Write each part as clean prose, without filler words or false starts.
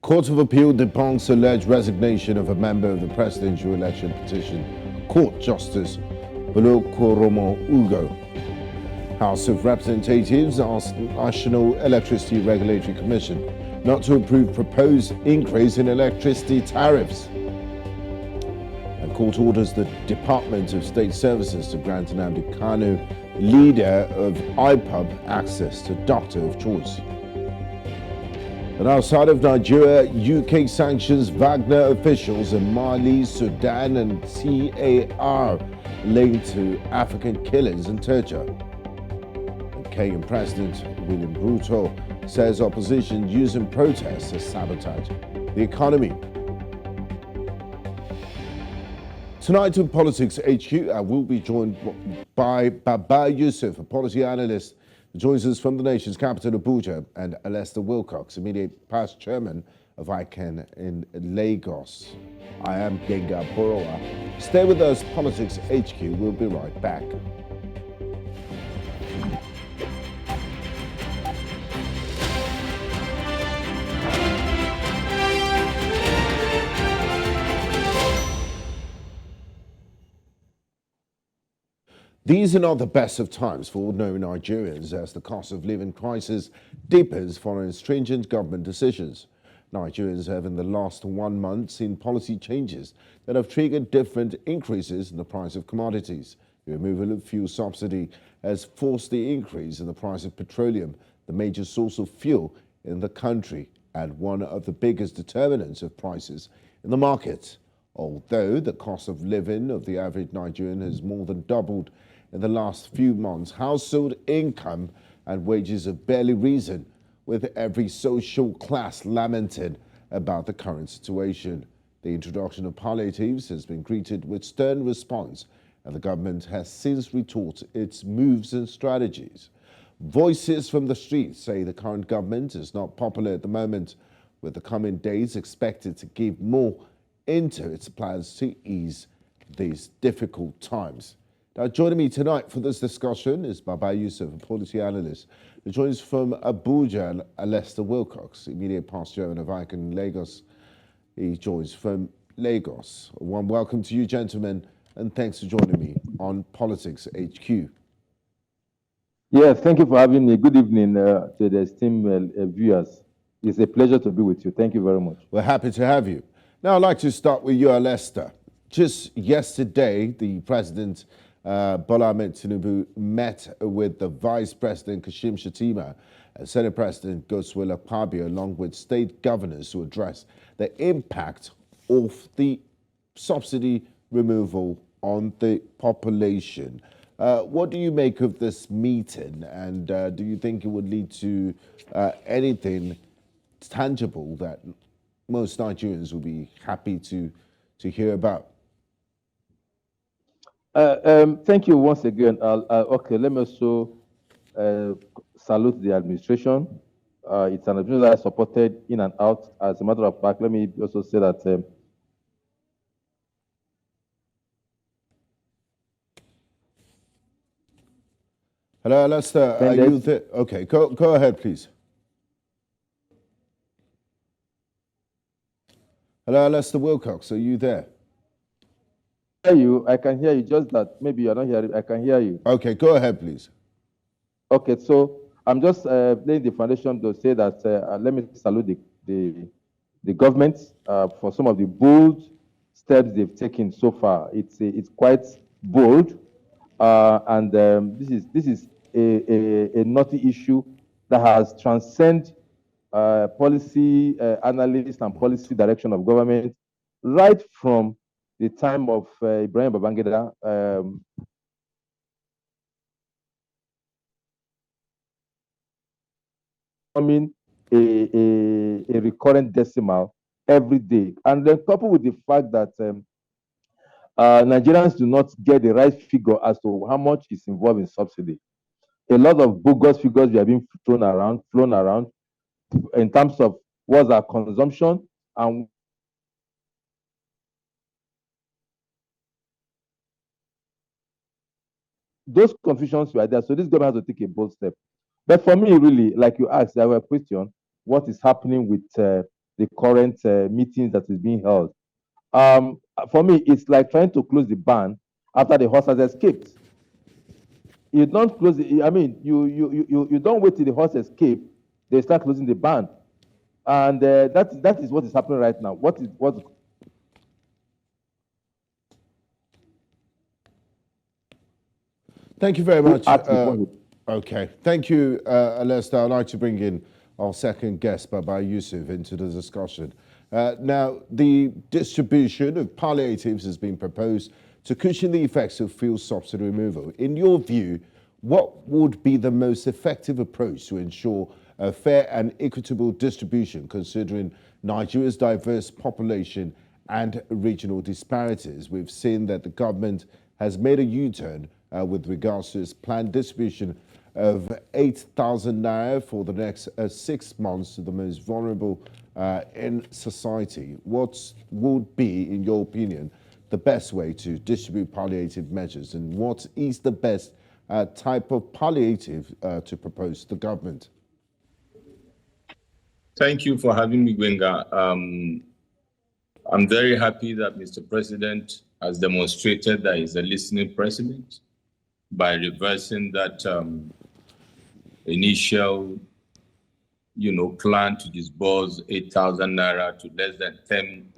Court of Appeal debunks alleged resignation of a member of the presidential election petition. Court Justice Bolokoromo Ugo. House of Representatives asked National Electricity Regulatory Commission not to approve proposed increase in electricity tariffs. And court orders the Department of State Services to grant Nnamdi Kanu, leader of IPOB, access to doctor of choice. And outside of Nigeria, UK sanctions Wagner officials in Mali, Sudan, and CAR linked to African killings in Turkey. And Kenyan President William Ruto says opposition using protests to sabotage the economy. Tonight on Politics HQ, I will be joined by Baba Yusuf, a policy analyst who joins us from the nation's capital, Abuja, and Lester Wilcox, immediate past chairman of ICANN in Lagos. I am Genga Borowa. Stay with us, Politics HQ. We'll be right back. These are not the best of times for ordinary Nigerians as the cost of living crisis deepens following stringent government decisions. Nigerians have in the last 1 month seen policy changes that have triggered different increases in the price of commodities. The removal of fuel subsidy has forced the increase in the price of petroleum, the major source of fuel in the country and one of the biggest determinants of prices in the market. Although the cost of living of the average Nigerian has more than doubled in the last few months, household income and wages have barely risen, with every social class lamenting about the current situation. The introduction of palliatives has been greeted with stern response, and the government has since rethought its moves and strategies. Voices from the streets say the current government is not popular at the moment, with the coming days expected to give more into its plans to ease these difficult times. Now, joining me tonight for this discussion is Baba Yusuf, a policy analyst, who joins from Abuja, and Lester Wilcox, immediate past chairman of ICANN in Lagos. He joins from Lagos. A warm welcome to you, gentlemen, and thanks for joining me on Politics HQ. Yeah, thank you for having me. Good evening to the esteemed viewers. It's a pleasure to be with you. Thank you very much. We're happy to have you. Now, I'd like to start with you, Lester. Just yesterday, the president Bola Ahmed Tinubu met with the Vice President Kashim Shettima and Senate President Godswill Akpabio, along with state governors, to address the impact of the subsidy removal on the population. What do you make of this meeting, and do you think it would lead to anything tangible that most Nigerians will be happy to hear about? Thank you once again. Okay, let me also salute the administration. It's an administration that is supported in and out. As a matter of fact, let me also say that hello, Lester, are you there? Okay, go ahead, please. Hello, Lester Wilcox, are you there? I can hear you, just that maybe you're not hearing. I can hear you. Okay, go ahead, please. Okay, so I'm just laying the foundation to say that let me salute the government for some of the bold steps they've taken so far. It's quite bold, and this is a knotty issue that has transcended policy analysis and policy direction of government right from the time of Ibrahim Babangida, becoming a recurrent decimal every day. And then coupled with the fact that Nigerians do not get the right figure as to how much is involved in subsidy. A lot of bogus figures are being flown around in terms of what's our consumption and those confusions were there. So this government has to take a bold step. But for me, really, like you asked, there were a question, what is happening with the the current meetings that is being held. For me, it's like trying to close the barn after the horse has escaped. You don't close it. I mean, you don't wait till the horse escape. They start closing the barn, and that is what is happening right now. What? Thank you very much. Okay, thank you, Lester. I'd like to bring in our second guest, Baba Yusuf, into the discussion. Now, the distribution of palliatives has been proposed to cushion the effects of fuel subsidy removal. In your view, what would be the most effective approach to ensure a fair and equitable distribution, considering Nigeria's diverse population and regional disparities? We've seen that the government has made a U-turn with regards to its planned distribution of 8,000 naira for the next 6 months to the most vulnerable in society. What would be, in your opinion, the best way to distribute palliative measures, and what is the best type of palliative to propose to the government? Thank you for having me, Gwenga. I'm very happy that Mr. President has demonstrated that he's a listening president by reversing that initial, plan to disburse 8,000 naira to less than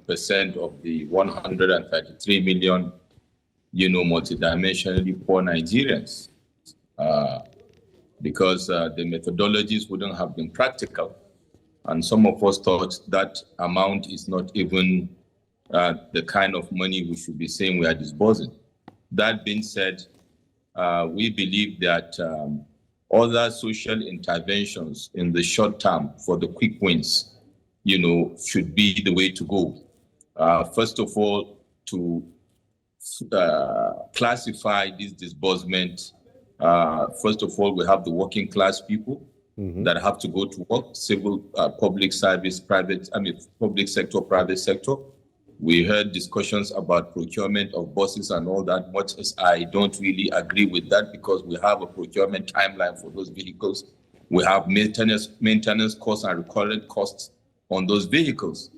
10% of the 133 million, multidimensionally poor Nigerians, because the methodologies wouldn't have been practical. And some of us thought that amount is not even the kind of money we should be saying we are disbursing. That being said, we believe that other social interventions in the short term for the quick wins, should be the way to go. First of all, to classify this disbursement. First of all, we have the working class people that have to go to work, civil, public service, public sector, private sector. We heard discussions about procurement of buses and all that, much as I don't really agree with that, because we have a procurement timeline for those vehicles. We have maintenance costs and recurrent costs on those vehicles,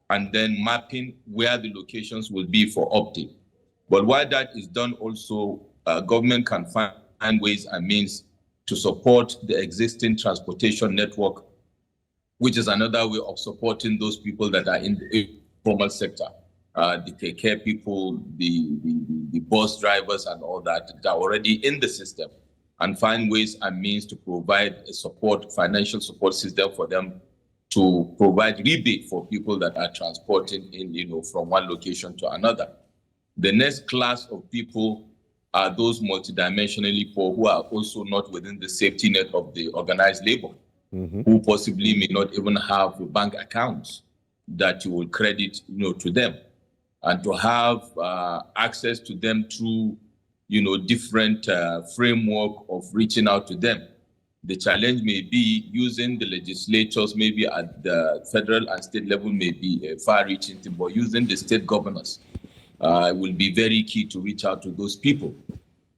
and then mapping where the locations will be for uptake. But while that is done, also, government can find ways and means to support the existing transportation network, which is another way of supporting those people that are in the informal sector, the take care people, the bus drivers and all that are already in the system, and find ways and means to provide a financial support system for them to provide rebate for people that are transporting in, from one location to another. The next class of people are those multidimensionally poor who are also not within the safety net of the organized labor, who possibly may not even have bank accounts that you will credit, to them, and to have access to them through, different framework of reaching out to them. The challenge may be using the legislatures, maybe at the federal and state level, may be a far-reaching thing, but using the state governors will be very key to reach out to those people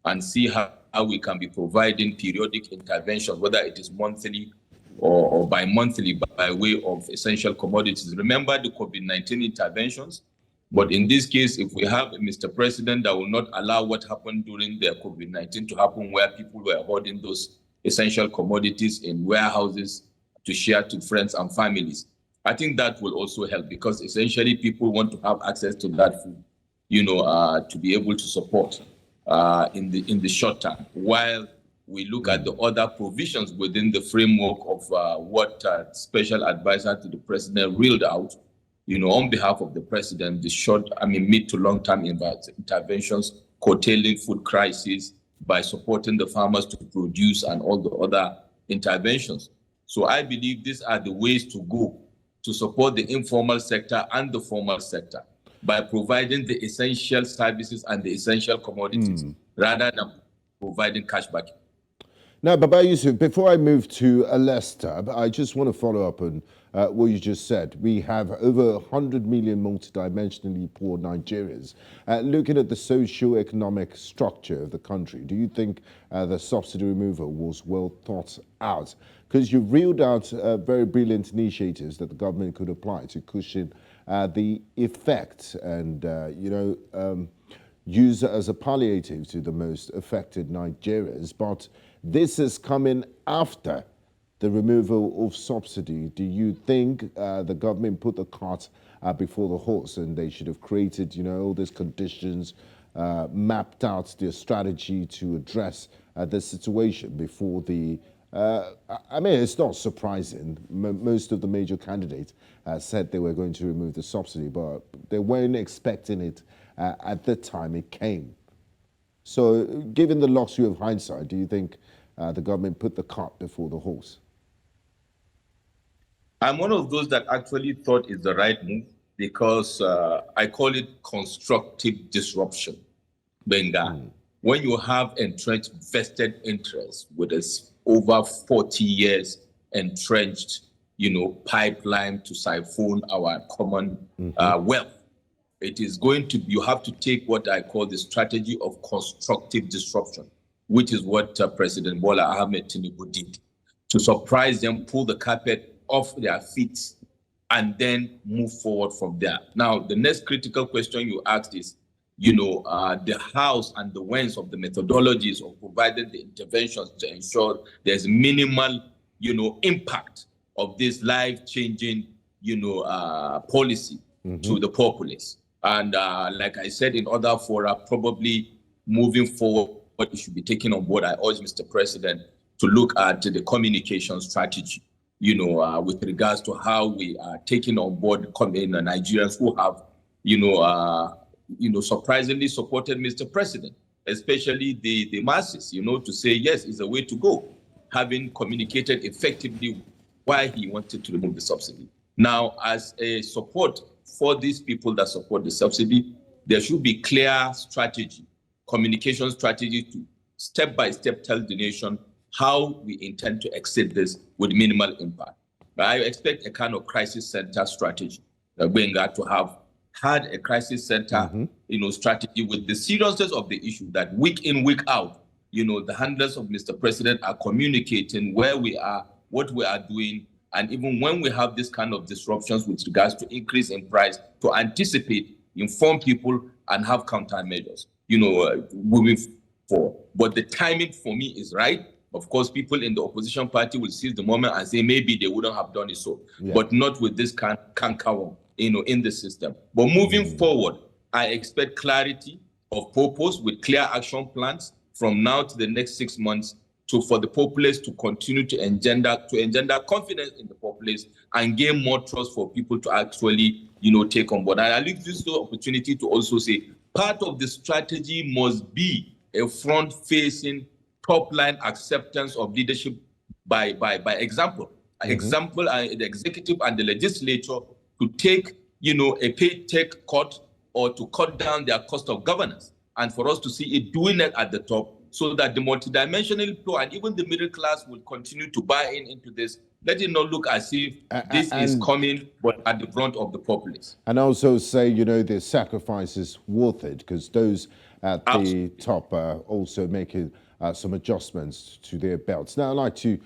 and see how we can be providing periodic interventions, whether it is monthly or bi-monthly, by way of essential commodities. Remember the COVID-19 interventions, but in this case, if we have a Mr. President that will not allow what happened during the COVID-19 to happen, where people were hoarding those essential commodities in warehouses to share to friends and families, I think that will also help, because essentially people want to have access to that food, to be able to support in the short term, while we look at the other provisions within the framework of what Special Advisor to the President reeled out, on behalf of the President, the mid to long-term interventions, curtailing food crisis by supporting the farmers to produce, and all the other interventions. So I believe these are the ways to go to support the informal sector and the formal sector, by providing the essential services and the essential commodities, rather than providing cash back. Now, Baba Yusuf, before I move to Leicester, I just want to follow up on what you just said. We have over 100 million multidimensionally poor Nigerians. Looking at the socio-economic structure of the country, do you think the subsidy removal was well thought out? Because you've reeled out very brilliant initiatives that the government could apply to cushion the effect and, use as a palliative to the most affected Nigerians. But this is coming after the removal of subsidy. Do you think the government put the cart before the horse and they should have created, all these conditions, mapped out their strategy to address the situation before the it's not surprising. Most of the major candidates said they were going to remove the subsidy, but they weren't expecting it at the time it came. So, given the luxury of hindsight, do you think the government put the cart before the horse? I'm one of those that actually thought it's the right move because I call it constructive disruption. Benga, when you have entrenched vested interests with this over 40 years entrenched, pipeline to siphon our common wealth, it is going to, you have to take what I call the strategy of constructive disruption, which is what President Bola Ahmed Tinubu did, to surprise them, pull the carpet off their feet, and then move forward from there. Now, the next critical question you asked is, the hows and the whens of the methodologies of providing the interventions to ensure there's minimal, impact of this life-changing, policy to the populace. And like I said in other fora, probably moving forward, what should be taken on board, I urge Mr. President to look at the communication strategy, with regards to how we are taking on board Nigerians who have, surprisingly supported Mr. President, especially the masses, to say, yes, it's a way to go, having communicated effectively why he wanted to remove the subsidy. Now, as a support for these people that support the subsidy, there should be clear strategy, communication strategy to step-by-step tell the nation how we intend to exit this with minimal impact. But I expect a kind of crisis center strategy. We're going to have had a crisis center, strategy with the seriousness of the issue that week in, week out, the handlers of Mr. President are communicating where we are, what we are doing, and even when we have this kind of disruptions with regards to increase in price, to anticipate, inform people, and have countermeasures, moving forward. But the timing for me is right. Of course, people in the opposition party will seize the moment and say maybe they wouldn't have done it so, but not with this canker, in the system. But moving forward, I expect clarity of purpose with clear action plans from now to the next 6 months for the populace to continue to engender confidence in the populace and gain more trust for people to actually, take on board. And I look this opportunity to also say part of the strategy must be a front-facing, top-line acceptance of leadership by example. Example, the executive and the legislature to take, a take cut or to cut down their cost of governance, and for us to see it doing it at the top, so that the multidimensional poor and even the middle class will continue to buy into this. Let it not look as if this is coming, but at the front of the populace. And also say, the sacrifice is worth it, because those at the top are also making some adjustments to their belts. Now, I'd like to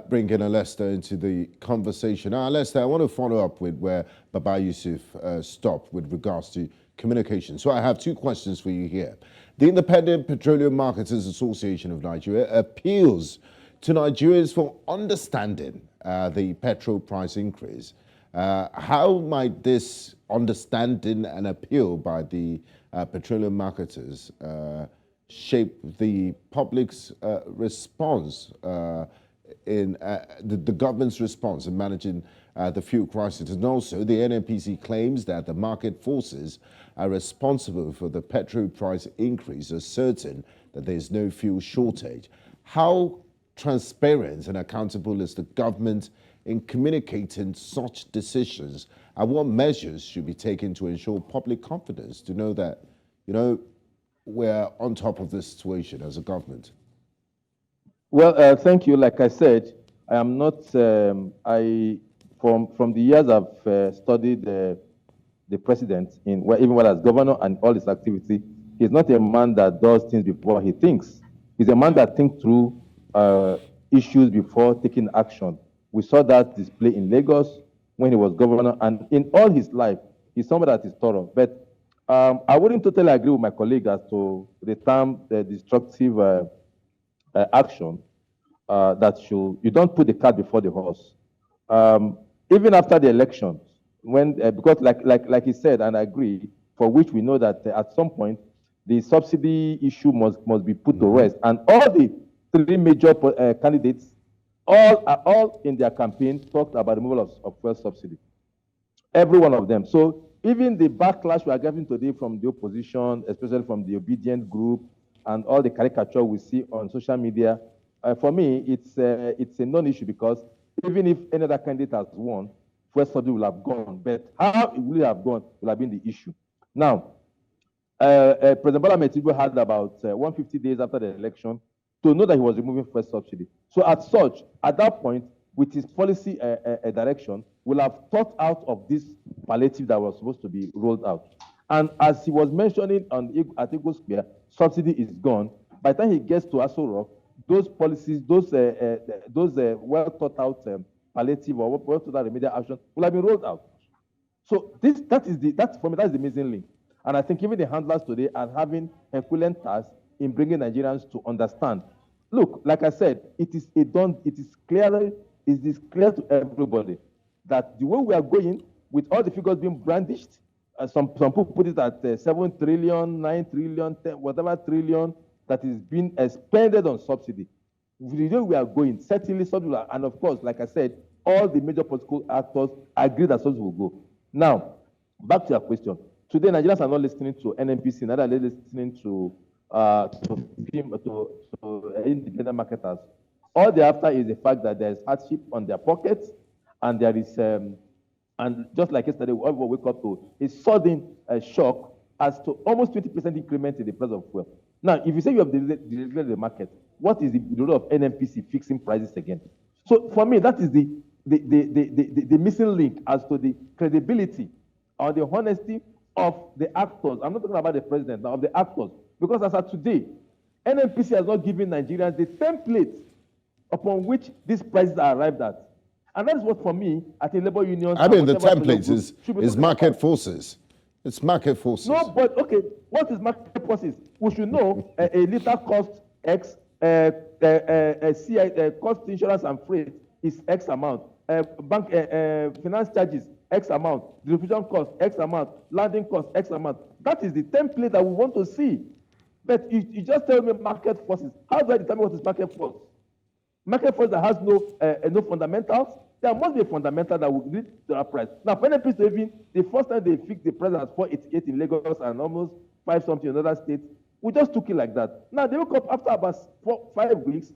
bring in Leicester into the conversation. Now, Leicester, I want to follow up with where Baba Yusuf stopped with regards to communication. So I have two questions for you here. The Independent Petroleum Marketers Association of Nigeria appeals to Nigerians for understanding the petrol price increase. How might this understanding and appeal by the petroleum marketers shape the public's response in the government's response in managing the fuel crisis? And also, the NNPC claims that the market forces are responsible for the petrol price increase, asserting that there is no fuel shortage. How transparent and accountable is the government in communicating such decisions, and what measures should be taken to ensure public confidence to know that, we're on top of this situation as a government? Well, thank you. Like I said, I am not. From the years I've studied the president even while as governor and all his activity, he's not a man that does things before he thinks. He's a man that thinks through issues before taking action. We saw that display in Lagos when he was governor, and in all his life, he's someone that is thorough. But I wouldn't totally agree with my colleague as to the term destructive action that you don't put the cart before the horse. Even after the elections, when because like he said, and I agree, for which we know that at some point the subsidy issue must be put to rest, and all the three major candidates, all in their campaign talked about the removal of fuel subsidy. Every one of them. So even the backlash we are getting today from the opposition, especially from the obedient group, and all the caricature we see on social media, for me, it's a non-issue, because even if any other candidate has won, fuel subsidy will have gone. But how it will have gone will have been the issue. Now, President Bola Ahmed Tinubu had about 150 days after the election to know that he was removing fuel subsidy. So at that point, with his policy direction, will have thought out of this palliative that was supposed to be rolled out. And as he was mentioning at Eagle Square, subsidy is gone. By the time he gets to Aso Rock, those policies, those well thought out palliative or well thought out remedial action will have been rolled out. So that's for me, that's the missing link. And I think even the handlers today are having Herculean tasks in bringing Nigerians to understand. Look, like I said, it is clear to everybody that the way we are going, with all the figures being brandished, some people put it at 7 trillion, 9 trillion, 10, whatever trillion that is being expended on subsidy. The way we are going, certainly subsidy, and of course, like I said, all the major political actors agree that subsidy will go. Now, back to your question. Today, Nigerians are not listening to NNPC, neither are they listening to independent marketers. All they're after is the fact that there is hardship on their pockets, and there is, and just like yesterday, we all wake up to a sudden shock as to almost 20% increment in the price of fuel. Now, if you say you have deregulated the market, what is the role of NNPC fixing prices again? So for me, that is the missing link as to the credibility or the honesty of the actors. I'm not talking about the president, now of the actors. Because as of today, NNPC has not given Nigerians the template upon which these prices are arrived at. And that is what, for me, at the labor unions... I mean, the template is market forces. It's market forces. No, but okay, what is market forces? We should know a liter cost X, cost insurance and freight is X amount. Bank finance charges, X amount. Distribution cost, X amount. Landing cost, X amount. That is the template that we want to see. But you just tell me market forces. How do I determine what is market force? Market force that has no fundamentals. There must be a fundamental that will lead to a price. Now, for NNPC saving, the first time they fixed the price at 488 in Lagos and almost 5 something in other states, we just took it like that. Now, they woke up after about 5 weeks,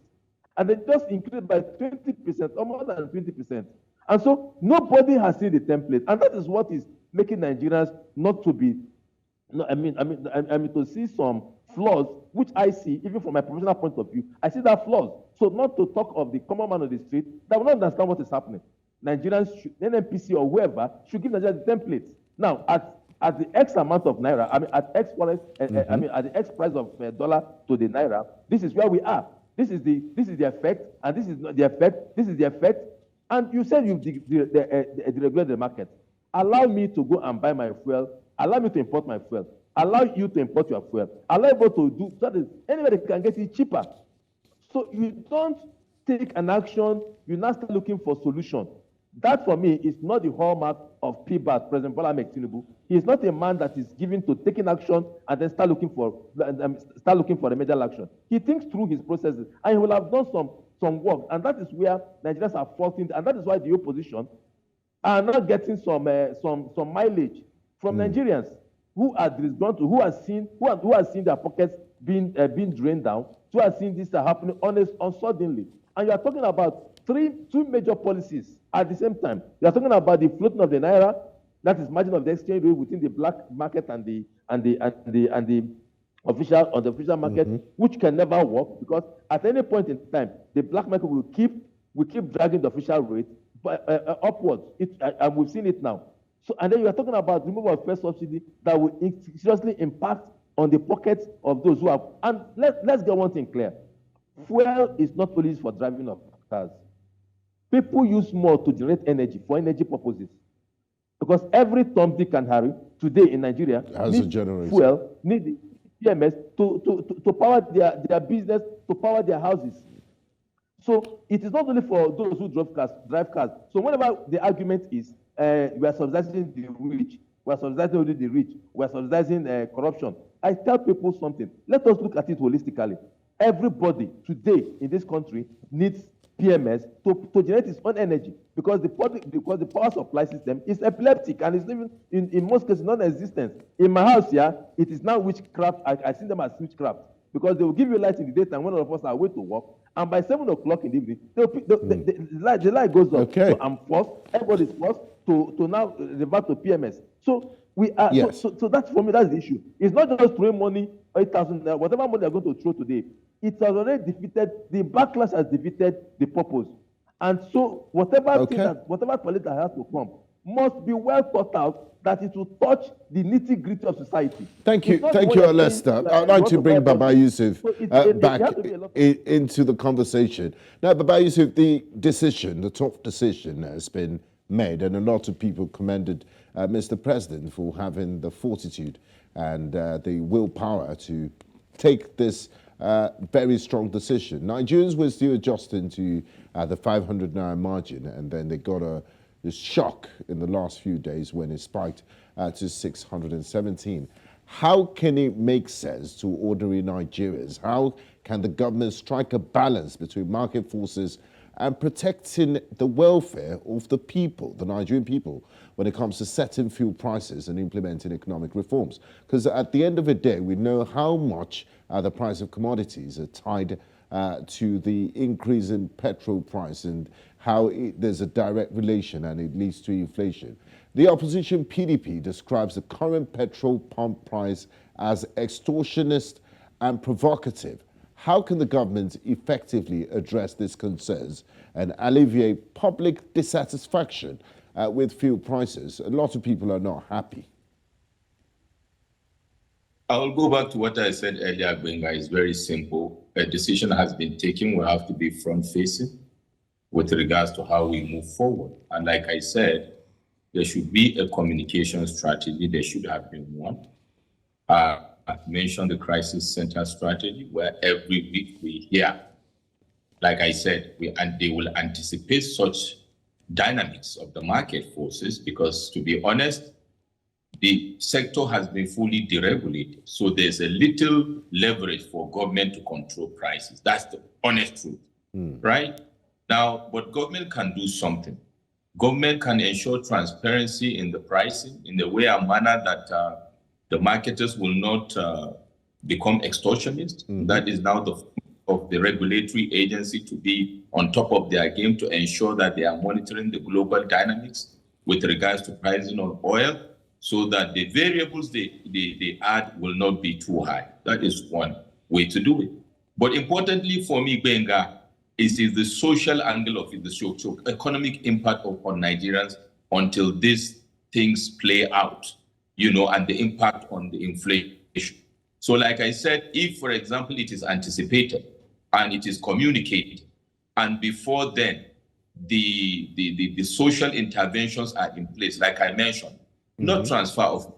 and they just increased by 20%, or more than 20%. And so nobody has seen the template, and that is what is making Nigerians not to be. No, I mean to see some flaws, which I see even from my professional point of view. I see that flaws. So not to talk of the common man on the street that will not understand what is happening. Nigerians, NNPC or whoever, should give Nigerians the template. Now, at the X amount of naira, I mean at X forex, I mean at the X price of dollar to the naira, this is where we are. This is the effect, and this is not the effect. This is the effect. And you said you've deregulated the market. Allow me to go and buy my fuel. Allow me to import my fuel. Allow you to import your fuel. Allow you to do that. Anybody can get it cheaper. So you don't take an action. You now start looking for solution. That for me is not the hallmark of PBAT, President Bola Ahmed Tinubu. He is not a man that is given to taking action and then start looking for remedial action. He thinks through his processes, and he will have done some work. And that is where Nigerians are faulting, and that is why the opposition are not getting some mileage from Nigerians who are disgruntled, who have seen their pockets being drained down, who have seen this happening unsuddenly. And you are talking about two major policies at the same time. You are talking about the floating of the naira, that is margin of the exchange rate within the black market and the on the official market, which can never work, because at any point in time, the black market will keep dragging the official rate upwards. And we've seen it now. So, and then you are talking about removal of first subsidy that will seriously impact on the pockets of those who have. And let's get one thing clear: fuel is not only used for driving of cars. People use more to generate energy for energy purposes, because every Tom, Dick, and Harry today in Nigeria needs fuel, need PMS to power their business, to power their houses. So it is not only for those who drive cars. So whenever the argument is we are subsidizing the rich, we are subsidizing only the rich, we are subsidizing corruption, I tell people something. Let us look at it holistically. Everybody today in this country needs PMS to generate its own energy, because the power supply system is epileptic and is even in most cases non-existent. In my house here, it is now witchcraft. I see them as witchcraft, because they will give you light in the daytime when all of us are away to work, and by 7 o'clock in the evening, the light goes off. Okay. So I'm forced, everybody is forced to now revert to PMS. So we are. Yes. So that's, for me, that's the issue. It's not just throwing money, 8,000, whatever money they're going to throw today. It has already defeated, the backlash has defeated the purpose. And so whatever palliative has to come must be well thought out, that it will touch the nitty-gritty of society. Thank you, Lester. I'd like to bring Baba Yusuf back into the conversation. Now, Baba Yusuf, the tough decision has been made, and a lot of people commended Mr. President for having the fortitude and the willpower to take this very strong decision. Nigerians were still adjusting to the 500 naira margin, and then they got a shock in the last few days when it spiked to 617. How can it make sense to ordinary Nigerians? How can the government strike a balance between market forces and protecting the welfare of the people, the Nigerian people, when it comes to setting fuel prices and implementing economic reforms? Because at the end of the day, we know how much the price of commodities are tied to the increase in petrol price, and how there's a direct relation and it leads to inflation. The opposition PDP describes the current petrol pump price as extortionist and provocative. How can the government effectively address these concerns and alleviate public dissatisfaction with fuel prices? A lot of people are not happy. I'll go back to what I said earlier, Benga. It's very simple. A decision has been taken. We have to be front-facing with regards to how we move forward. And like I said, there should be a communication strategy. There should have been one. I've mentioned the crisis center strategy, where every week we hear, like I said, they will anticipate such dynamics of the market forces, because, to be honest, the sector has been fully deregulated. So there's a little leverage for government to control prices. That's the honest truth, right? Now, but government can do something. Government can ensure transparency in the pricing in the way and manner that the marketers will not become extortionists. That is now of the regulatory agency to be on top of their game to ensure that they are monitoring the global dynamics with regards to pricing of oil, so that the variables they add will not be too high. That is one way to do it. But importantly for me, Benga, is the social angle of it, the socio-economic impact on Nigerians until these things play out, and the impact on the inflation. So like I said, if, for example, it is anticipated and it is communicated, and before then, the social interventions are in place, like I mentioned, not transfer of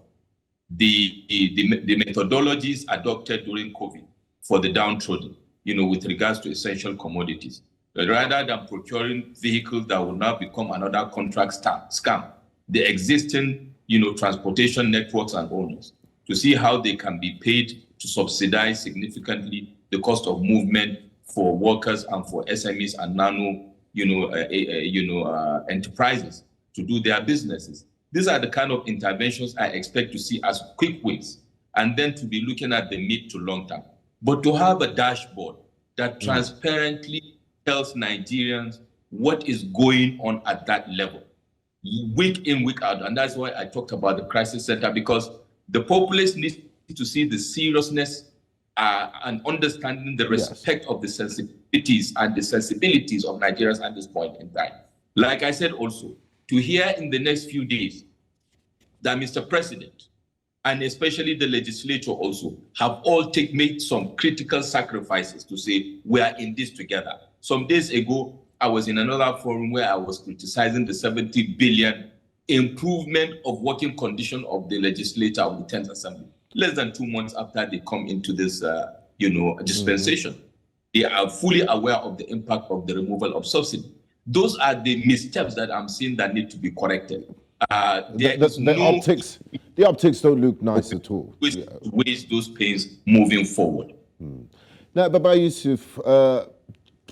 the methodologies adopted during COVID for the downtrodden, with regards to essential commodities, rather than procuring vehicles that will now become another contract scam, the existing, transportation networks and owners, to see how they can be paid to subsidize significantly the cost of movement for workers and for SMEs and nano, enterprises to do their businesses. These are the kind of interventions I expect to see as quick wins, and then to be looking at the mid to long term. But to have a dashboard that transparently tells Nigerians what is going on at that level, week in, week out. And that's why I talked about the crisis center, because the populace needs to see the seriousness and understanding the respect of the sensitivities and the sensibilities of Nigerians at this point in time. Like I said also, to hear in the next few days that Mr. President, and especially the legislature also, have all made some critical sacrifices to say, we are in this together. Some days ago, I was in another forum where I was criticizing the 70 billion improvement of working condition of the legislature of the 10th Assembly. Less than 2 months after they come into this, dispensation, they are fully aware of the impact of the removal of subsidy. Those are the missteps that I'm seeing that need to be corrected. The optics don't look nice at all. Waste those pains moving forward. Now, Baba Yusuf,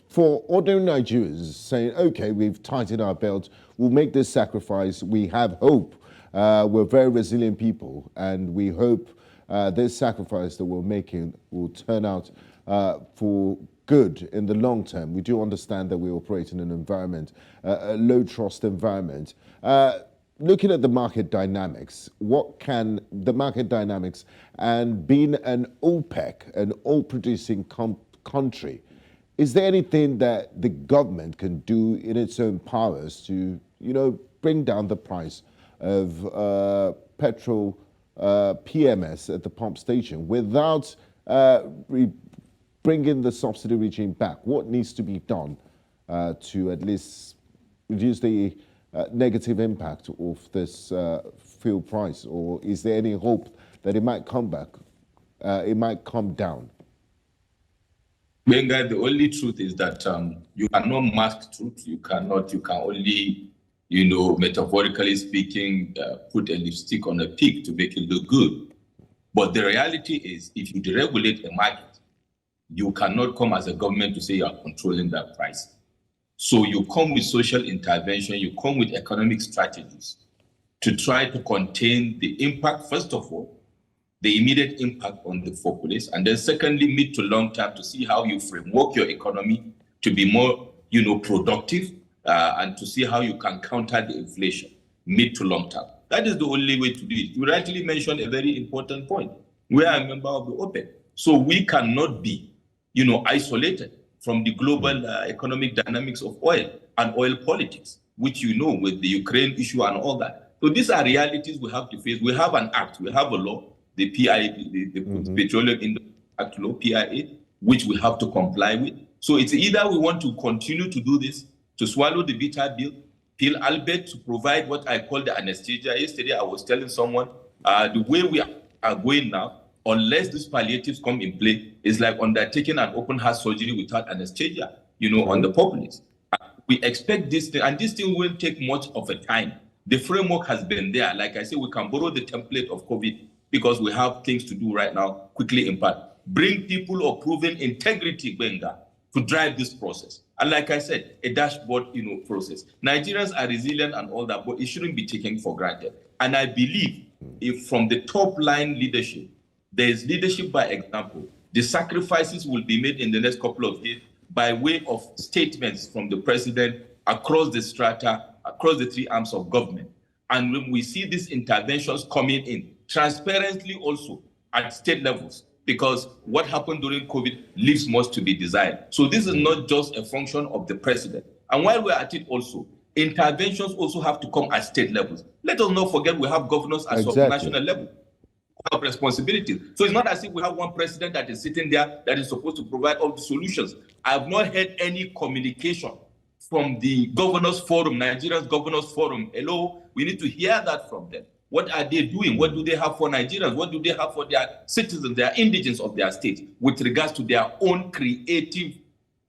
for ordinary Nigerians saying, okay, we've tightened our belt, we'll make this sacrifice, we have hope. We're very resilient people, and we hope this sacrifice that we're making will turn out for good in the long term. We do understand that we operate in an environment, a low-trust environment. Looking at the market dynamics, what can the market dynamics and being an OPEC, an oil-producing country, is there anything that the government can do in its own powers to, bring down the price of petrol PMS at the pump station without bringing the subsidy regime back? What needs to be done to at least reduce the negative impact of this fuel price, or is there any hope that it might come back, it might come down? Benga, the only truth is that you cannot mask truth. You can only, metaphorically speaking, put a lipstick on a pig to make it look good. But the reality is, if you deregulate a market, you cannot come as a government to say you are controlling that price. So you come with social intervention, you come with economic strategies to try to contain the impact, first of all, the immediate impact on the populace, and then secondly, mid to long term, to see how you framework your economy to be more, productive, and to see how you can counter the inflation mid to long term. That is the only way to do it. You rightly mentioned a very important point. We are a member of the OPEC, so we cannot be, isolated from the global economic dynamics of oil and oil politics, which with the Ukraine issue and all that. So these are realities we have to face. We have an act, we have a law, the PIA, the Petroleum Industry Act law, PIA, which we have to comply with. So it's either we want to continue to do this, to swallow the bitter pill, albeit to provide what I call the anesthesia. Yesterday I was telling someone, the way we are going now, unless these palliatives come in play, is like undertaking an open heart surgery without anesthesia, on the populace. We expect this thing, and this thing won't take much of a time. The framework has been there. Like I said, we can borrow the template of COVID because we have things to do right now, quickly impact. Bring people of proven integrity, Benga, to drive this process. And like I said, a dashboard, process. Nigerians are resilient and all that, but it shouldn't be taken for granted. And I believe if from the top line leadership, there is leadership by example, the sacrifices will be made in the next couple of days by way of statements from the president across the strata, across the three arms of government. And when we see these interventions coming in, transparently also at state levels, because what happened during COVID leaves much to be desired. So this is not just a function of the president. And while we're at it also, interventions also have to come at state levels. Let us not forget we have governors at subnational level. Have responsibilities. So it's not as if we have one president that is sitting there that is supposed to provide all the solutions. I have not heard any communication from the Governors Forum, Nigeria's Governors Forum. Hello, we need to hear that from them. What are they doing? What do they have for Nigerians? What do they have for their citizens, their indigents of their state with regards to their own creative,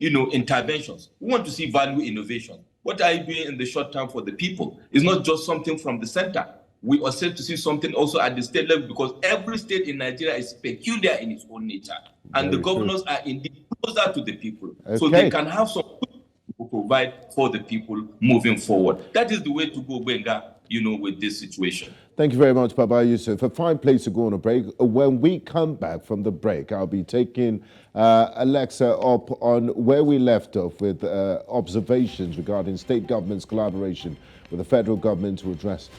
interventions? We want to see value innovation. What are you doing in the short term for the people? It's not just something from the center. We are set to see something also at the state level, because every state in Nigeria is peculiar in its own nature. And the governors are indeed closer to the people. Okay. So they can have some to provide for the people moving forward. That is the way to go, Benga, with this situation. Thank you very much, Baba Yusuf. A fine place to go on a break. When we come back from the break, I'll be taking Alexa up on where we left off with observations regarding state government's collaboration with the federal government to address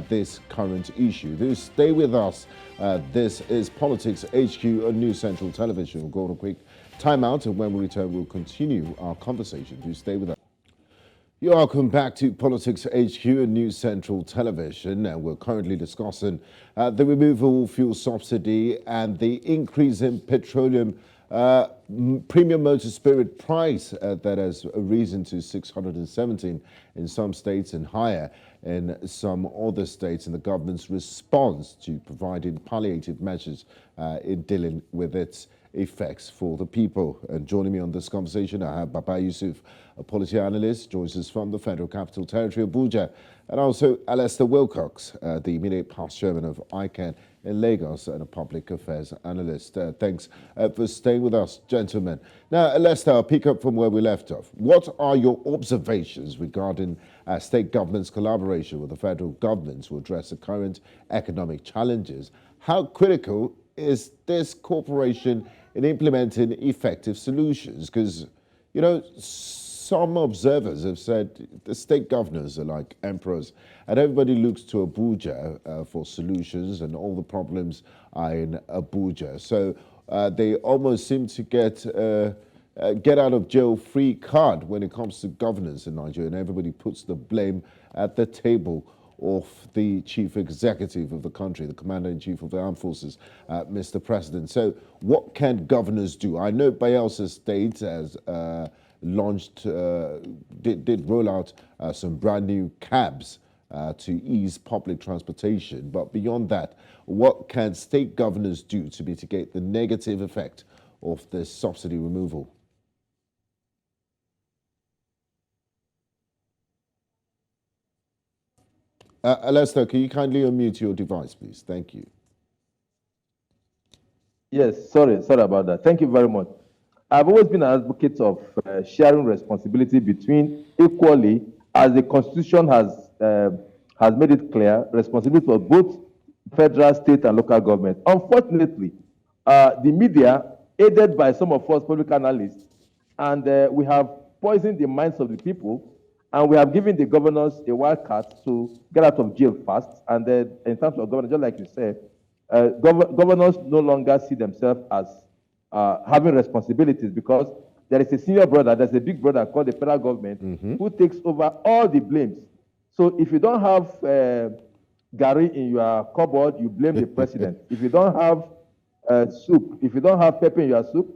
this current issue. Do stay with us. This is Politics HQ on News Central Television. We'll go on a quick timeout, and when we return, we'll continue our conversation. Do stay with us. You're welcome back to Politics HQ and News Central Television, and we're currently discussing the removal of fuel subsidy and the increase in petroleum premium motor spirit price that has risen to 617 in some states and higher in some other states, and the government's response to providing palliative measures in dealing with its effects for the people. And joining me on this conversation, I have Baba Yusuf, a policy analyst, joins us from the Federal Capital Territory, Abuja, and also Alistair Wilcox, the immediate past chairman of ICANN in Lagos and a public affairs analyst. Thanks for staying with us, gentlemen. Now, Alistair, I'll pick up from where we left off. What are your observations regarding state government's collaboration with the federal government to address the current economic challenges? How critical is this cooperation in implementing effective solutions? Because, you know, some observers have said the state governors are like emperors, and everybody looks to Abuja for solutions, and all the problems are in Abuja. So they almost seem to get out of jail free card when it comes to governance in Nigeria, and everybody puts the blame at the table of the chief executive of the country, the commander-in-chief of the armed forces, Mr. President. So what can governors do? I know Bayelsa State has launched, did roll out some brand new cabs to ease public transportation. But beyond that, what can state governors do to mitigate the negative effect of this subsidy removal? Alistair, can you kindly unmute your device, please? Thank you. Yes, sorry about that. Thank you very much. I've always been an advocate of sharing responsibility between equally, as the Constitution has made it clear, responsibility for both federal, state, and local government. Unfortunately, the media, aided by some of us public analysts, and we have poisoned the minds of the people, and we have given the governors a wild card to get out of jail fast. And in terms of governance, just like you said, governors no longer see themselves as having responsibilities, because there is a senior brother, there's a big brother called the federal government, who takes over all the blames. So if you don't have Gary in your cupboard, you blame the president. If you don't have soup, if you don't have pepper in your soup,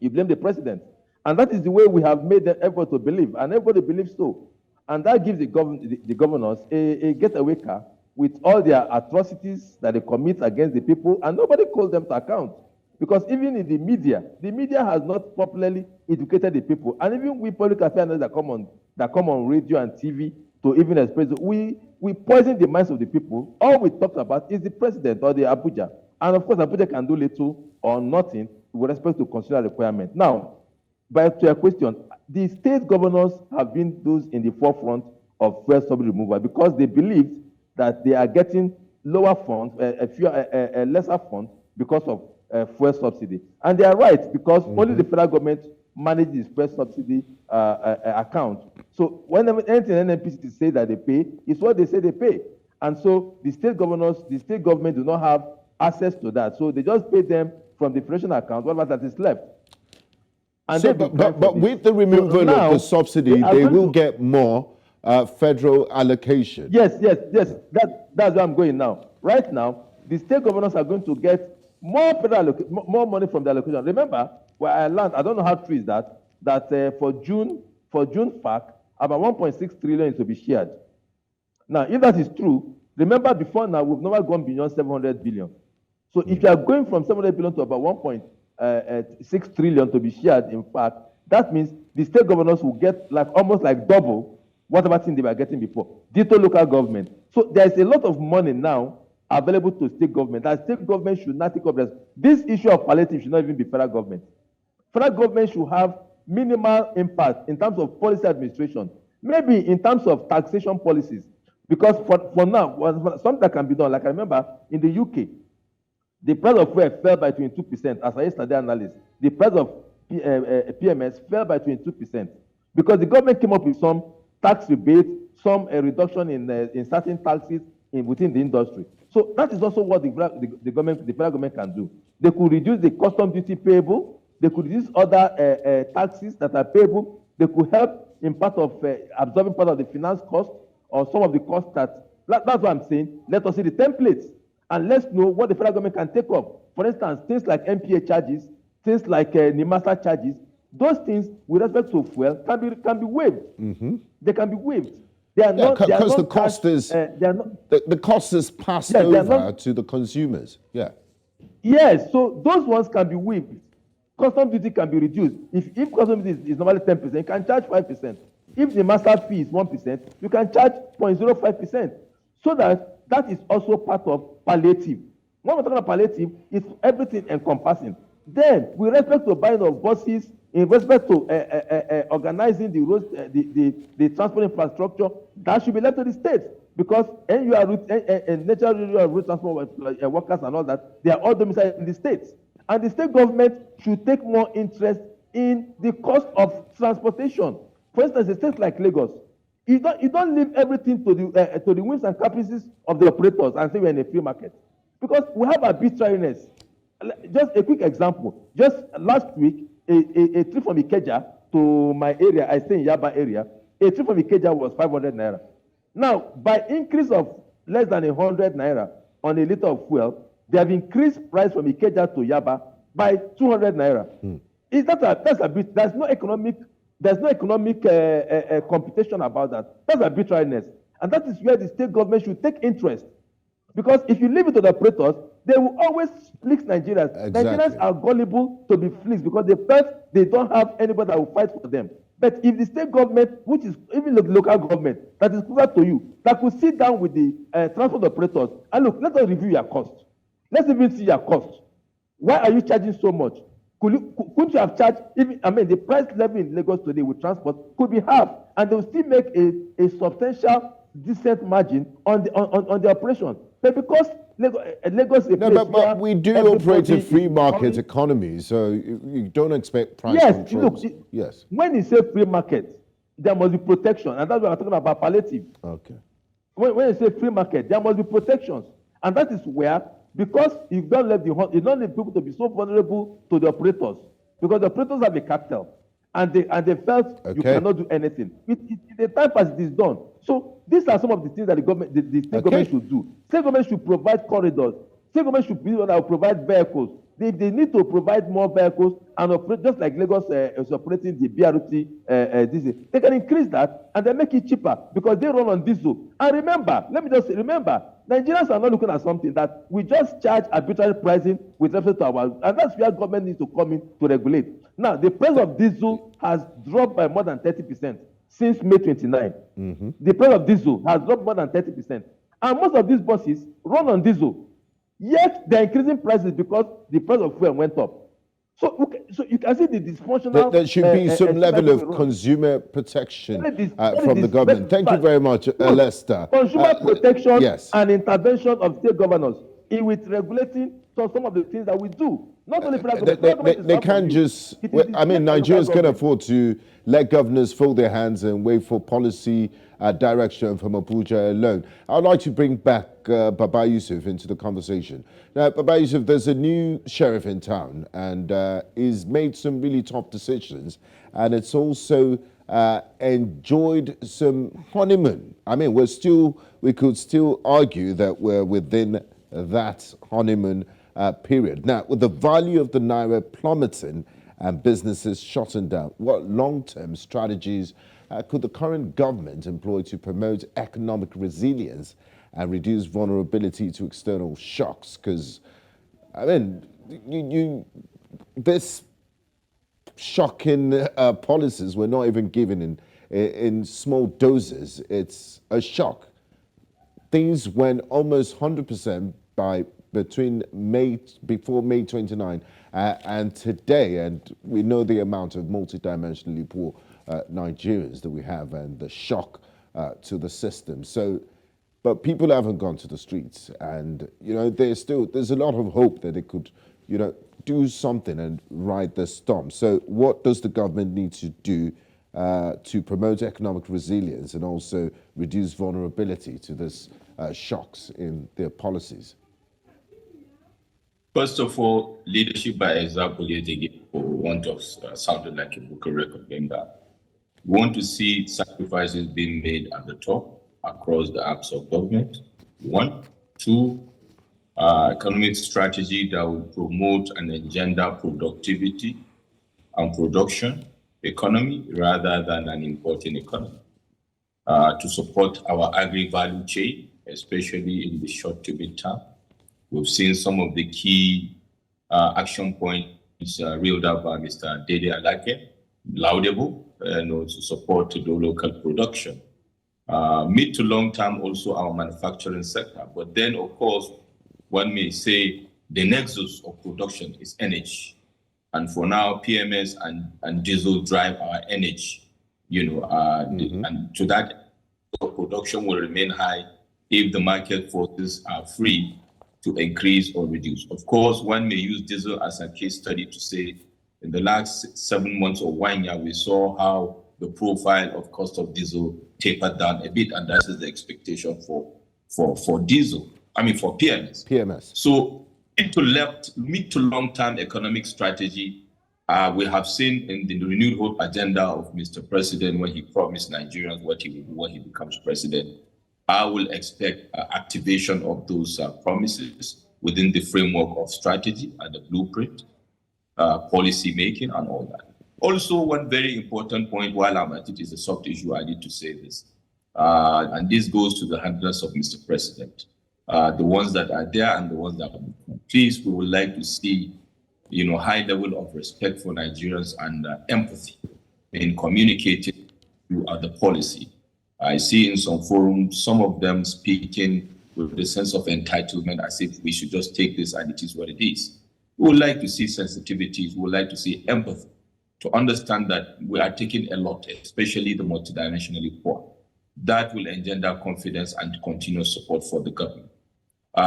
you blame the president. And that is the way we have made them effort to believe, and everybody believes so. And that gives the governors a getaway car with all their atrocities that they commit against the people, and nobody calls them to account. Because even in the media has not popularly educated the people. And even we public affairs that come on radio and TV to even express, we poison the minds of the people. All we talk about is the president or the Abuja. And of course, Abuja can do little or nothing with respect to constitutional requirement. Now, back to your question, the state governors have been those in the forefront of fuel subsidy removal, because they believed that they are getting lower funds, a lesser fund because of fuel subsidy. And they are right, because only the federal government manages fuel subsidy account. So whenever anything NNPC say that they pay, is what they say they pay. And so the state governors, the state government do not have access to that. So they just pay them from the federation account, whatever that is left. And so, but with the removal of the subsidy, they will get more federal allocation. Yes. That's where I'm going now. Right now, the state governors are going to get more more money from the allocation. Remember, where I learned, I don't know how true is that for June FAC, about 1.6 trillion is to be shared. Now, if that is true, remember before now, we've never gone beyond 700 billion. So if you are going from 700 billion to about 1.6 trillion to be shared, in fact, that means the state governors will get almost double whatever thing they were getting before. Ditto local government. So there's a lot of money now available to state government. That state government should not take up this issue of palliative should not even be federal government. Federal government should have minimal impact in terms of policy administration, maybe in terms of taxation policies. Because for now, something that can be done, like I remember in the UK, the price of fuel fell by 22%, as I yesterday analysis. The price of PMS fell by 22%, because the government came up with some tax rebate, some reduction in certain taxes within the industry. So that is also what the federal government can do. They could reduce the custom duty payable. They could reduce other taxes that are payable. They could help in part of absorbing part of the finance cost or some of the costs that's what I'm saying. Let us see the templates and let's know what the federal government can take up. For instance, things like MPA charges, things like NIMASA charges, those things with respect to fuel can be waived. They can be waived. They are not because the cost is the cost is passed over to the consumers. Yeah. Yes, so those ones can be waived. Custom duty can be reduced. If custom duty is normally 10%, you can charge 5%. If the master fee is 1%, you can charge 0.05%. So that is also part of palliative. When we're talking about palliative, it's everything encompassing. Then, with respect to buying of buses, in respect to organizing the roads, the transport infrastructure, that should be left to the states because natural road transport workers and all that, they are all domiciled in the states. And the state government should take more interest in the cost of transportation. For instance, a state like Lagos, you don't leave everything to the whims and caprices of the operators and say we're in a free market. Because we have arbitrariness. Just a quick example. Just last week, a trip from Ikeja to my area, I stay in Yaba area, a trip from Ikeja was 500 naira. Now, by increase of less than 100 naira on a liter of fuel, they have increased price from Ikeja to Yaba by 200 naira. That's a bit, there's no economic computation about that. That's arbitrariness. And that is where the state government should take interest. Because if you leave it to the operators, they will always fleece Nigerians. Exactly. Nigerians are gullible to be fleeced because they felt they don't have anybody that will fight for them. But if the state government, which is even the local government, that is closer to you, that could sit down with the transport operators and look, let us review your cost. Let's even see your cost. Why are you charging so much? Couldn't you have charged, the price level in Lagos today with transport could be half, and they will still make a substantial, decent margin on the operation. But because Lagos is a place but we do operate a free market economy, so you don't expect price controls. Yes. When you say free market, there must be protection, and that's what I'm talking about palliative. Okay. When you say free market, there must be protections, and that is where, because you don't leave people to be so vulnerable to the operators, because the operators have a cartel, and they felt you cannot do anything. The time as it is done. So these are some of the things that the state government should do. State government should provide corridors. State government should be the one that will provide vehicles. They need to provide more vehicles and operate just like Lagos is operating the BRT. They can increase that and then make it cheaper because they run on diesel. And remember, Nigerians are not looking at something that we just charge arbitrary pricing with respect to and that's where government needs to come in to regulate. Now, the price of diesel has dropped by more than 30% since May 29. The price of diesel has dropped more than 30%. And most of these buses run on diesel. Yet they're increasing prices because the price of fuel went up. So you can see the dysfunctional. There should be some level of consumer protection from the government. Thank you very much, Lester. Consumer protection yes. and intervention of state governors with regulating some of the things that we do. Not only they can't just. Nigerians can afford to let governors fold their hands and wait for policy direction from Abuja alone. I'd like to bring back Baba Yusuf into the conversation. Now, Baba Yusuf, there's a new sheriff in town, and he's made some really tough decisions, and it's also enjoyed some honeymoon. We could still argue that we're within that honeymoon period. Now, with the value of the Naira plummeting and businesses shutting down, what long-term strategies could the current government employ to promote economic resilience and reduce vulnerability to external shocks? Because, this shocking policies were not even given in small doses. It's a shock. Things went almost 100% before May 29 and today, and we know the amount of multidimensionally poor Nigerians that we have and the shock to the system. But people haven't gone to the streets, and there's a lot of hope that it could do something and ride the storm. So what does the government need to do to promote economic resilience and also reduce vulnerability to this shocks in their policies? First of all, leadership by example yet again, for want of sounding like a book record going back. We want to see sacrifices being made at the top across the arms of government. One. Two, economic strategy that will promote and engender productivity and production economy rather than an importing economy. To support our agri-value chain, especially in the short to mid-term. We've seen some of the key action points reeled up by Mr. Dede Alake, laudable, to support the local production. Mid to long term, also our manufacturing sector. But then, of course, one may say the nexus of production is energy. And for now, PMS and diesel drive our energy, and to that, production will remain high if the market forces are free to increase or reduce. Of course, one may use diesel as a case study to say, in the last 7 months or 1 year, we saw how the profile of cost of diesel tapered down a bit, and that is the expectation for diesel. I mean, for PMS. PMS. So, mid to long-term economic strategy, we have seen in the renewed hope agenda of Mr. President when he promised Nigerians what he will do when he becomes president. I will expect activation of those promises within the framework of strategy and the blueprint, policy making, and all that. Also, one very important point while I'm at it is a soft issue. I need to say this, and this goes to the handlers of Mr. President, the ones that are there and the ones that are. Please, we would like to see, high level of respect for Nigerians and empathy in communicating throughout the policy. I see in some forums, some of them speaking with a sense of entitlement as if we should just take this and it is what it is. We would like to see sensitivities, we would like to see empathy, to understand that we are taking a lot, especially the multidimensionally poor. That will engender confidence and continuous support for the government.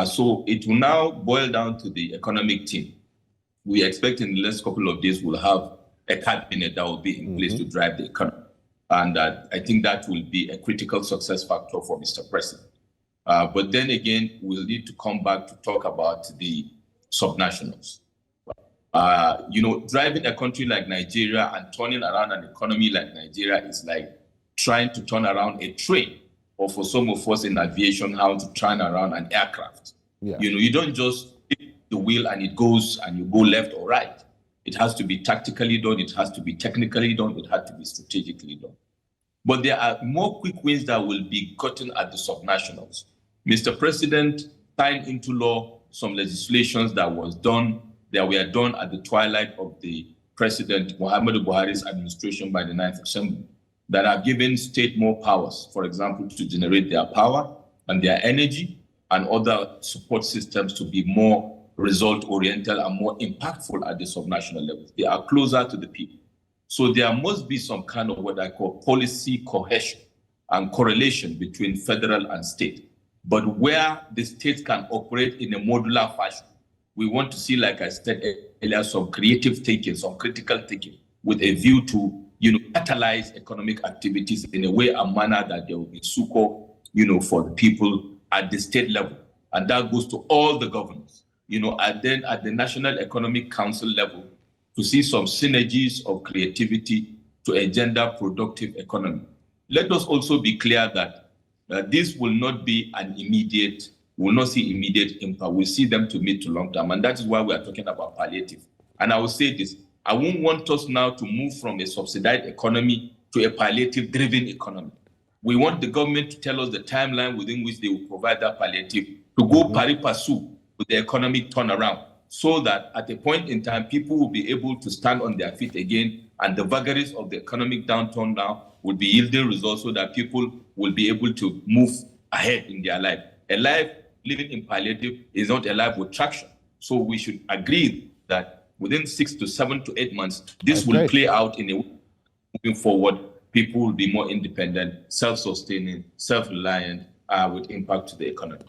So it will now boil down to the economic team. We expect in the next couple of days we'll have a cabinet that will be in place to drive the economy. And I think that will be a critical success factor for Mr. President. But then again, we'll need to come back to talk about the subnationals. Driving a country like Nigeria and turning around an economy like Nigeria is like trying to turn around a train, or for some of us in aviation, how to turn around an aircraft. Yeah. You don't just hit the wheel and it goes and you go left or right. It has to be tactically done, it has to be technically done, it has to be strategically done. But there are more quick wins that will be gotten at the subnationals. Mr. President signed into law some legislations that were done at the twilight of the President Muhammadu Buhari's administration by the 9th Assembly that have given state more powers, for example, to generate their power and their energy and other support systems to be more result-oriented and more impactful at the subnational level. They are closer to the people. So there must be some kind of what I call policy cohesion and correlation between federal and state. But where the state can operate in a modular fashion, we want to see, like I said earlier, some creative thinking, some critical thinking with a view to, catalyze economic activities in a way and manner that there will be succor, for the people at the state level. And that goes to all the governors. And then at the National Economic Council level, to see some synergies of creativity to engender productive economy. Let us also be clear that this will not be will not see immediate impact. We'll see them to mid to long term. And that is why we are talking about palliative. And I will say this, I won't want us now to move from a subsidized economy to a palliative-driven economy. We want the government to tell us the timeline within which they will provide that palliative to go pari passu with the economic turnaround, so that at a point in time, people will be able to stand on their feet again, and the vagaries of the economic downturn now will be yielding results so that people will be able to move ahead in their life. A life living in palliative is not a life with traction. So we should agree that within 6 to 7 to 8 months, this will play out in a way moving forward. People will be more independent, self-sustaining, self-reliant, with impact to the economy.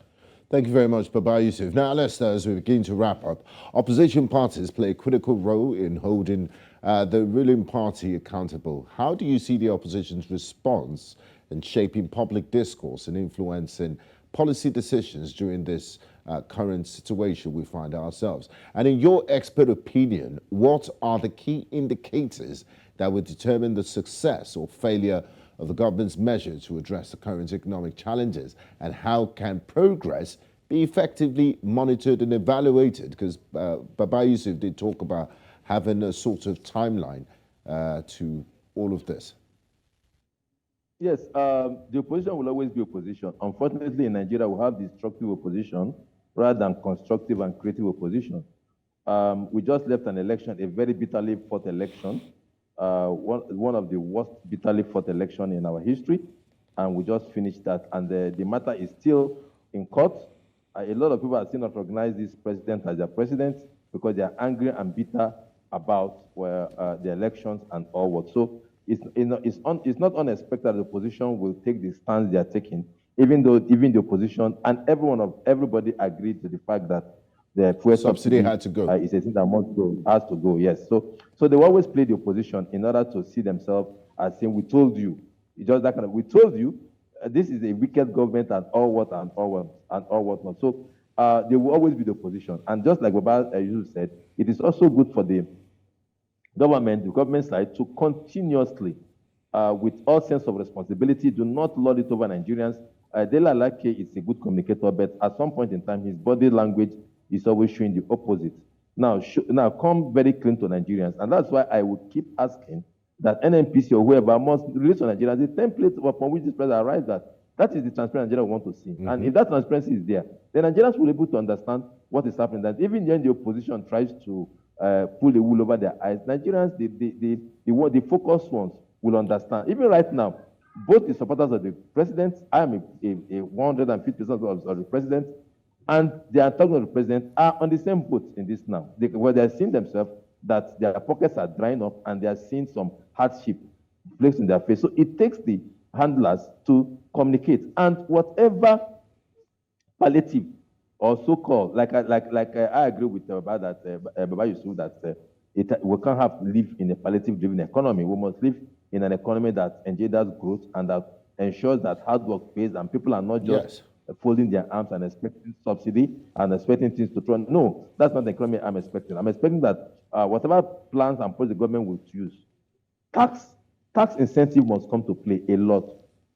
Thank you very much, Baba Yusuf. Now, Lester, as we begin to wrap up, opposition parties play a critical role in holding the ruling party accountable. How do you see the opposition's response in shaping public discourse and influencing policy decisions during this current situation we find ourselves? And in your expert opinion, what are the key indicators that would determine the success or failure of the government's measure to address the current economic challenges, and how can progress be effectively monitored and evaluated? Because Baba Yusuf did talk about having a sort of timeline to all of this. Yes, the opposition will always be opposition. Unfortunately, in Nigeria, we have destructive opposition rather than constructive and creative opposition. We just left an election, a very bitterly fought election, one of the worst bitterly fought election in our history, and we just finished that. And the matter is still in court. A lot of people have still not recognized this president as their president because they are angry and bitter about the elections and all what. So it's not unexpected that the opposition will take the stance they are taking, even the opposition and everybody agreed to the fact that the fuel subsidy had to go. It's a thing that must go, has to go, yes. So they always play the opposition in order to see themselves as saying, we told you. It's just that kind of, we told you, this is a wicked government and all what not. So they will always be the opposition. And just like Baba Yusuf said, it is also good for the government side, to continuously, with all sense of responsibility, do not lord it over Nigerians. Dela Lake is a good communicator, but at some point in time, his body language is always showing the opposite. Now come very clean to Nigerians. And that's why I would keep asking that NNPC or whoever must release to Nigerians the template upon which this president arrived at. That is the transparency Nigeria want to see. Mm-hmm. And if that transparency is there, then Nigerians will be able to understand what is happening. That even when the opposition tries to pull the wool over their eyes, Nigerians, the focused ones, will understand. Even right now, both the supporters of the president, I am a 150% of the president, and the antagonist of the president are on the same boat in this now. Where they are seeing themselves that their pockets are drying up and they are seeing some hardship placed in their face. So it takes the handlers to communicate, and whatever palliative or so-called, like I agree with Baba Yusuf that we can't live in a palliative-driven economy. We must live in an economy that engenders growth and that ensures that hard work pays and people are not just folding their arms and expecting subsidy and expecting things to turn. No, that's not the economy I'm expecting. I'm expecting that whatever plans and policies the government will use, tax incentive must come to play a lot.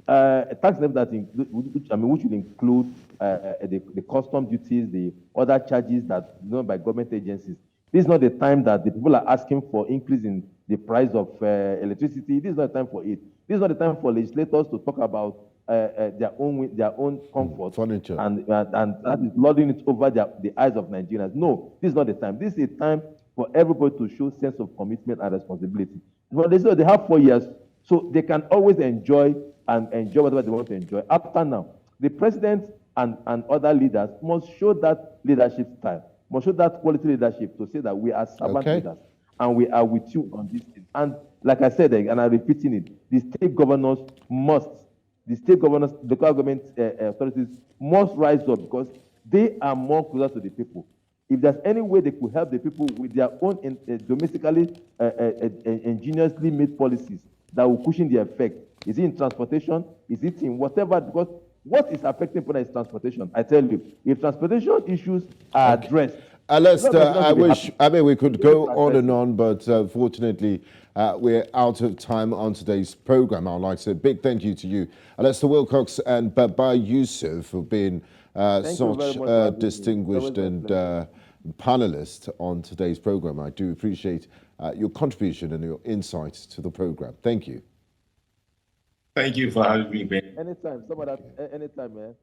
Tax incentive that which will include the custom duties, the other charges that known by government agencies. This is not the time that the people are asking for increase in the price of electricity. This is not the time for it. This is not the time for legislators to talk about their own comfort and that is lording it over the eyes of Nigerians. No, this is not the time. This is a time for everybody to show sense of commitment and responsibility. But they have 4 years, so they can always enjoy whatever they want to enjoy. After now, the president and other leaders must show that leadership style, must show that quality leadership to say that we are servant leaders and we are with you on this thing. And like I said, and I'm repeating it, the state governors, the local government authorities must rise up because they are more closer to the people. If there's any way they could help the people with their own domestically ingeniously made policies that will cushion the effect, is it in transportation? Is it in whatever? Because what is affecting people is transportation. I tell you, if transportation issues are addressed. Lester, we could go on and on, but fortunately, we're out of time on today's program. I'd like to say a big thank you to you, Lester Wilcox and Baba Yusuf, for being such distinguished and panelists on today's program. I do appreciate your contribution and your insights to the program. Thank you. Thank you for having me, Ben. Anytime, man.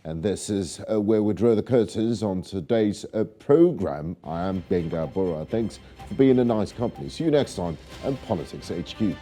And this is where we draw the curtains on today's program. I am Benga Bora. Thanks for being a nice company. See you next time on Politics HQ.